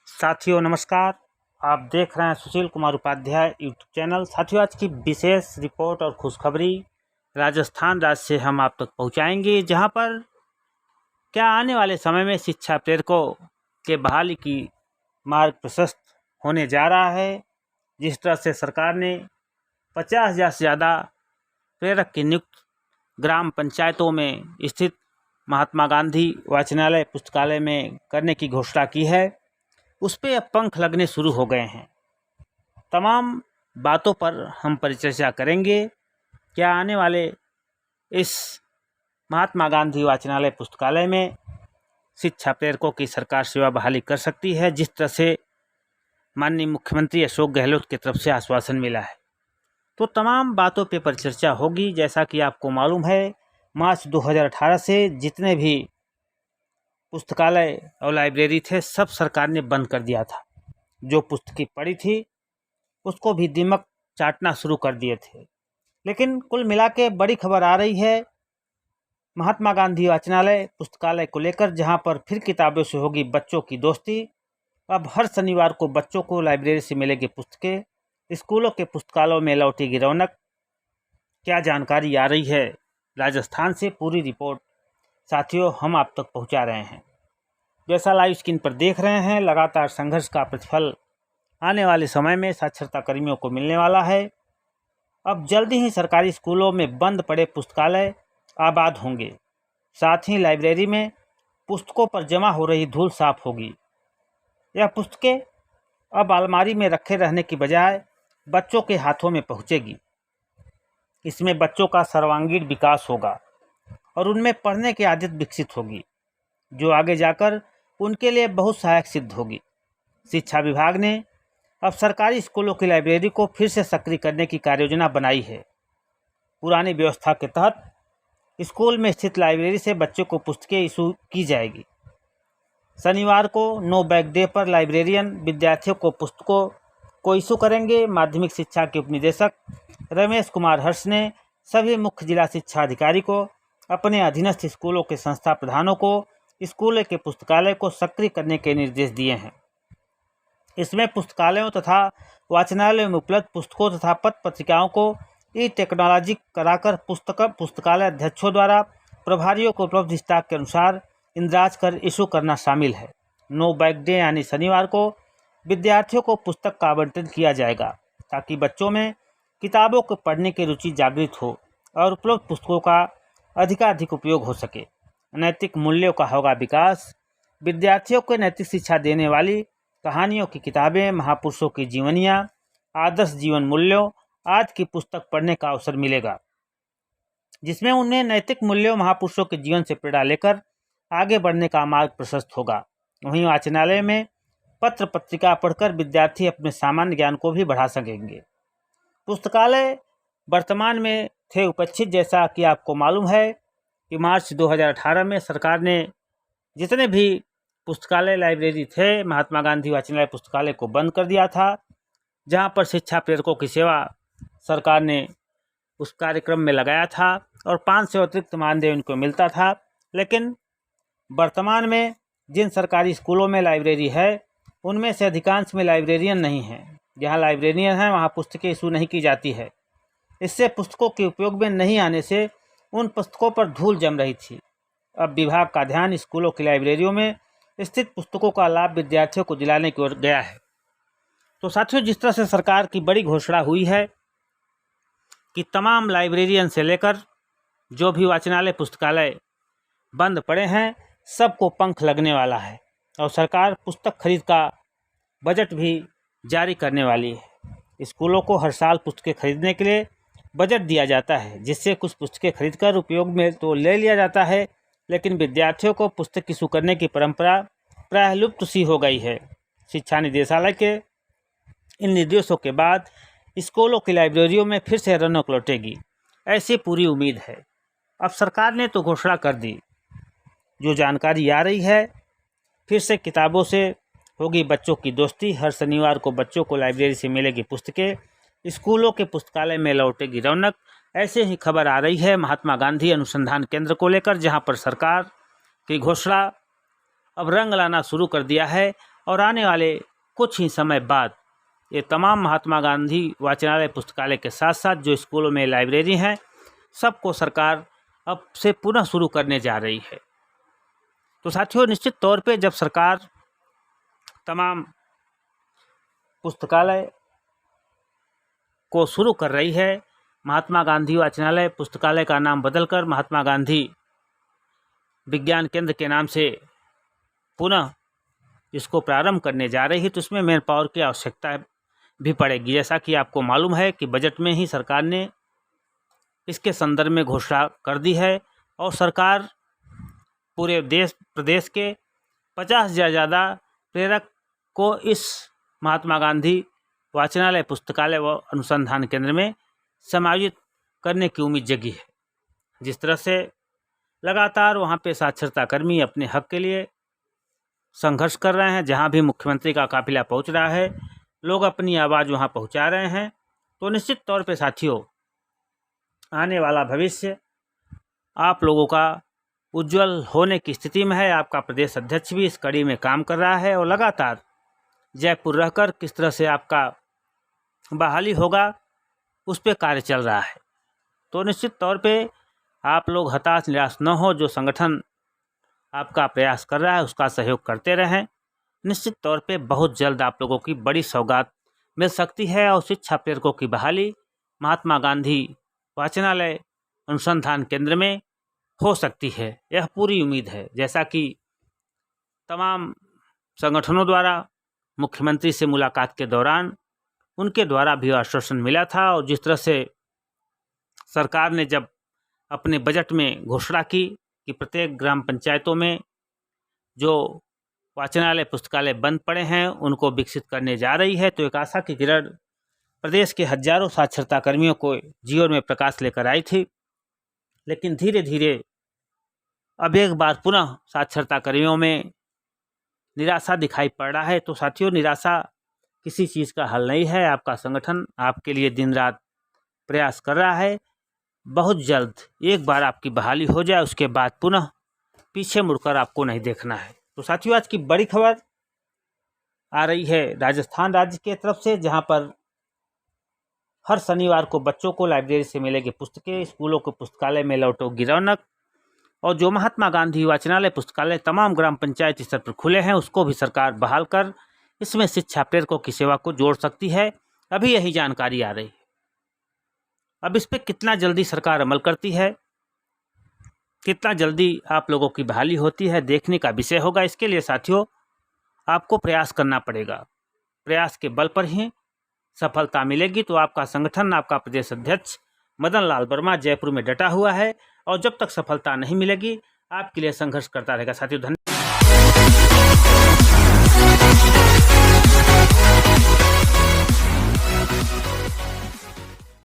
साथियों नमस्कार, आप देख रहे हैं सुशील कुमार उपाध्याय यूट्यूब चैनल। साथियों, आज की विशेष रिपोर्ट और खुशखबरी राजस्थान राज्य से हम आप तक पहुंचाएंगे, जहां पर क्या आने वाले समय में शिक्षा प्रेरकों के बहाली की मार्ग प्रशस्त होने जा रहा है। जिस तरह से सरकार ने 50,000 से ज़्यादा प्रेरक की नियुक्त ग्राम पंचायतों में स्थित महात्मा गांधी वाचनालय पुस्तकालय में करने की घोषणा की है, उस पर अब पंख लगने शुरू हो गए हैं। तमाम बातों पर हम परिचर्चा करेंगे। क्या आने वाले इस महात्मा गांधी वाचनालय पुस्तकालय में शिक्षा प्रेरकों की सरकार सेवा बहाली कर सकती है, जिस तरह से माननीय मुख्यमंत्री अशोक गहलोत की तरफ से आश्वासन मिला है। तो तमाम बातों पर परिचर्चा होगी। जैसा कि आपको मालूम है, मार्च 2018 से जितने भी पुस्तकालय और लाइब्रेरी थे, सब सरकार ने बंद कर दिया था। जो पुस्तकें पड़ी थी उसको भी दीमक चाटना शुरू कर दिए थे। लेकिन कुल मिला के बड़ी खबर आ रही है महात्मा गांधी वाचनालय पुस्तकालय को लेकर, जहां पर फिर किताबों से होगी बच्चों की दोस्ती। अब हर शनिवार को बच्चों को लाइब्रेरी से मिलेगी पुस्तकें, स्कूलों के पुस्तकालयों में लौटेगी रौनक। क्या जानकारी आ रही है राजस्थान से, पूरी रिपोर्ट साथियों हम आप तक पहुंचा रहे हैं। जैसा लाइव स्क्रीन पर देख रहे हैं, लगातार संघर्ष का प्रतिफल आने वाले समय में साक्षरता कर्मियों को मिलने वाला है। अब जल्दी ही सरकारी स्कूलों में बंद पड़े पुस्तकालय आबाद होंगे। साथ ही लाइब्रेरी में पुस्तकों पर जमा हो रही धूल साफ होगी। यह पुस्तकें अब अलमारी में रखे रहने की बजाय बच्चों के हाथों में पहुंचेगी। इसमें बच्चों का सर्वांगीण विकास होगा और उनमें पढ़ने की आदत विकसित होगी, जो आगे जाकर उनके लिए बहुत सहायक सिद्ध होगी। शिक्षा विभाग ने अब सरकारी स्कूलों की लाइब्रेरी को फिर से सक्रिय करने की कार्ययोजना बनाई है। पुरानी व्यवस्था के तहत स्कूल में स्थित लाइब्रेरी से बच्चों को पुस्तकें इशू की जाएगी। शनिवार को नो बैग डे पर लाइब्रेरियन विद्यार्थियों को पुस्तकों को इशू करेंगे। माध्यमिक शिक्षा के उपनिदेशक रमेश कुमार हर्ष ने सभी मुख्य जिला शिक्षा अधिकारी को अपने अधीनस्थ स्कूलों के संस्था प्रधानों को स्कूल के पुस्तकालय को सक्रिय करने के निर्देश दिए हैं। इसमें पुस्तकालयों तथा वाचनालयों में उपलब्ध पुस्तकों तथा पत्र पत्रिकाओं को ई टेक्नोलॉजी कराकर पुस्तकालय अध्यक्षों द्वारा प्रभारियों को उपलब्ध स्टॉक के अनुसार इंदराज कर इशू करना शामिल है। नो बैग डे यानी शनिवार को विद्यार्थियों को पुस्तक का आवंटन किया जाएगा, ताकि बच्चों में किताबों को पढ़ने की रुचि जागृत हो और उपलब्ध पुस्तकों का अधिकाधिक उपयोग हो सके। नैतिक मूल्यों का होगा विकास। विद्यार्थियों को नैतिक शिक्षा देने वाली कहानियों की किताबें, महापुरुषों की जीवनियाँ, आदर्श जीवन मूल्यों आदि की पुस्तक पढ़ने का अवसर मिलेगा, जिसमें उन्हें नैतिक मूल्यों महापुरुषों के जीवन से प्रेरणा लेकर आगे बढ़ने का मार्ग प्रशस्त होगा। वहीं वाचनालय में पत्र पत्रिका पढ़कर विद्यार्थी अपने सामान्य ज्ञान को भी बढ़ा सकेंगे। पुस्तकालय वर्तमान में थे उपेक्षित। जैसा कि आपको मालूम है कि मार्च 2018 में सरकार ने जितने भी पुस्तकालय लाइब्रेरी थे, महात्मा गांधी वाचनालय पुस्तकालय को बंद कर दिया था, जहां पर शिक्षा प्रेरकों की सेवा सरकार ने उस कार्यक्रम में लगाया था और 500 अतिरिक्त मानदेय उनको मिलता था। लेकिन वर्तमान में जिन सरकारी स्कूलों में लाइब्रेरी है, उनमें से अधिकांश में लाइब्रेरियन नहीं हैं। जहाँ लाइब्रेरियन हैं वहाँ पुस्तकें इशू नहीं की जाती है। इससे पुस्तकों के उपयोग में नहीं आने से उन पुस्तकों पर धूल जम रही थी। अब विभाग का ध्यान स्कूलों की लाइब्रेरियों में स्थित पुस्तकों का लाभ विद्यार्थियों को दिलाने की ओर गया है। तो साथियों, जिस तरह से सरकार की बड़ी घोषणा हुई है कि तमाम लाइब्रेरियन से लेकर जो भी वाचनालय पुस्तकालय बंद पड़े हैं, सबको पंख लगने वाला है और सरकार पुस्तक खरीद का बजट भी जारी करने वाली है। स्कूलों को हर साल पुस्तकें खरीदने के लिए बजट दिया जाता है, जिससे कुछ पुस्तकें खरीदकर उपयोग में तो ले लिया जाता है, लेकिन विद्यार्थियों को पुस्तक इशू करने की परंपरा प्रायः लुप्त सी हो गई है। शिक्षा निदेशालय के इन निर्देशों के बाद स्कूलों की लाइब्रेरियों में फिर से रौनक लौटेगी, ऐसी पूरी उम्मीद है। अब सरकार ने तो घोषणा कर दी। जो जानकारी आ रही है, फिर से किताबों से होगी बच्चों की दोस्ती। हर शनिवार को बच्चों को लाइब्रेरी से मिलेगी पुस्तकें। स्कूलों के पुस्तकालय में लौटेगी रौनक। ऐसे ही खबर आ रही है महात्मा गांधी अनुसंधान केंद्र को लेकर, जहां पर सरकार की घोषणा अब रंग लाना शुरू कर दिया है और आने वाले कुछ ही समय बाद ये तमाम महात्मा गांधी वाचनालय पुस्तकालय के साथ साथ जो स्कूलों में लाइब्रेरी हैं, सबको सरकार अब से पुनः शुरू करने जा रही है। तो साथियों, निश्चित तौर पे जब सरकार तमाम पुस्तकालय को शुरू कर रही है, महात्मा गांधी वाचनालय पुस्तकालय का नाम बदलकर महात्मा गांधी विज्ञान केंद्र के नाम से पुनः इसको प्रारंभ करने जा रही है, तो इसमें मैन पावर की आवश्यकता भी पड़ेगी। जैसा कि आपको मालूम है कि बजट में ही सरकार ने इसके संदर्भ में घोषणा कर दी है और सरकार पूरे प्रदेश के 50 से ज़्यादा प्रेरक को इस महात्मा गांधी वाचनालय पुस्तकालय व अनुसंधान केंद्र में समायोजित करने की उम्मीद जगी है। जिस तरह से लगातार वहाँ पे साक्षरता कर्मी अपने हक के लिए संघर्ष कर रहे हैं, जहाँ भी मुख्यमंत्री का काफिला पहुँच रहा है, लोग अपनी आवाज़ वहाँ पहुँचा रहे हैं, तो निश्चित तौर पे साथियों, आने वाला भविष्य आप लोगों का उज्जवल होने की स्थिति में है। आपका प्रदेश अध्यक्ष भी इस कड़ी में काम कर रहा है और लगातार जयपुर रहकर किस तरह से आपका बहाली होगा उस पर कार्य चल रहा है। तो निश्चित तौर पे आप लोग हताश निराश न हो, जो संगठन आपका प्रयास कर रहा है उसका सहयोग करते रहें। निश्चित तौर पे बहुत जल्द आप लोगों की बड़ी सौगात मिल सकती है और शिक्षा प्रेरकों की बहाली महात्मा गांधी वाचनालय अनुसंधान केंद्र में हो सकती है, यह पूरी उम्मीद है। जैसा कि तमाम संगठनों द्वारा मुख्यमंत्री से मुलाकात के दौरान उनके द्वारा भी आश्वासन मिला था और जिस तरह से सरकार ने जब अपने बजट में घोषणा की कि प्रत्येक ग्राम पंचायतों में जो वाचनालय पुस्तकालय बंद पड़े हैं उनको विकसित करने जा रही है, तो एक आशा की किरण प्रदेश के हजारों साक्षरता कर्मियों को जीवन में प्रकाश लेकर आई थी। लेकिन धीरे धीरे अब एक बार पुनः साक्षरता कर्मियों में निराशा दिखाई पड़ रहा है। तो साथियों, निराशा किसी चीज़ का हल नहीं है। आपका संगठन आपके लिए दिन रात प्रयास कर रहा है। बहुत जल्द एक बार आपकी बहाली हो जाए, उसके बाद पुनः पीछे मुड़कर आपको नहीं देखना है। तो साथियों, आज की बड़ी खबर आ रही है राजस्थान राज्य की तरफ से, जहां पर हर शनिवार को बच्चों को लाइब्रेरी से मिलेगी पुस्तकें, स्कूलों के पुस्तकालय में लौटेगी रौनक, और जो महात्मा गांधी वाचनालय पुस्तकालय तमाम ग्राम पंचायत स्तर पर खुले हैं उसको भी सरकार बहाल कर इसमें शिक्षा प्रेरकों की सेवा को जोड़ सकती है। अभी यही जानकारी आ रही है। अब इस पर कितना जल्दी सरकार अमल करती है, कितना जल्दी आप लोगों की बहाली होती है, देखने का विषय होगा। इसके लिए साथियों आपको प्रयास करना पड़ेगा। प्रयास के बल पर ही सफलता मिलेगी। तो आपका संगठन, आपका प्रदेश अध्यक्ष मदन लाल वर्मा जयपुर में डटा हुआ है और जब तक सफलता नहीं मिलेगी आपके लिए संघर्ष करता रहेगा। साथियों, धन्यवाद।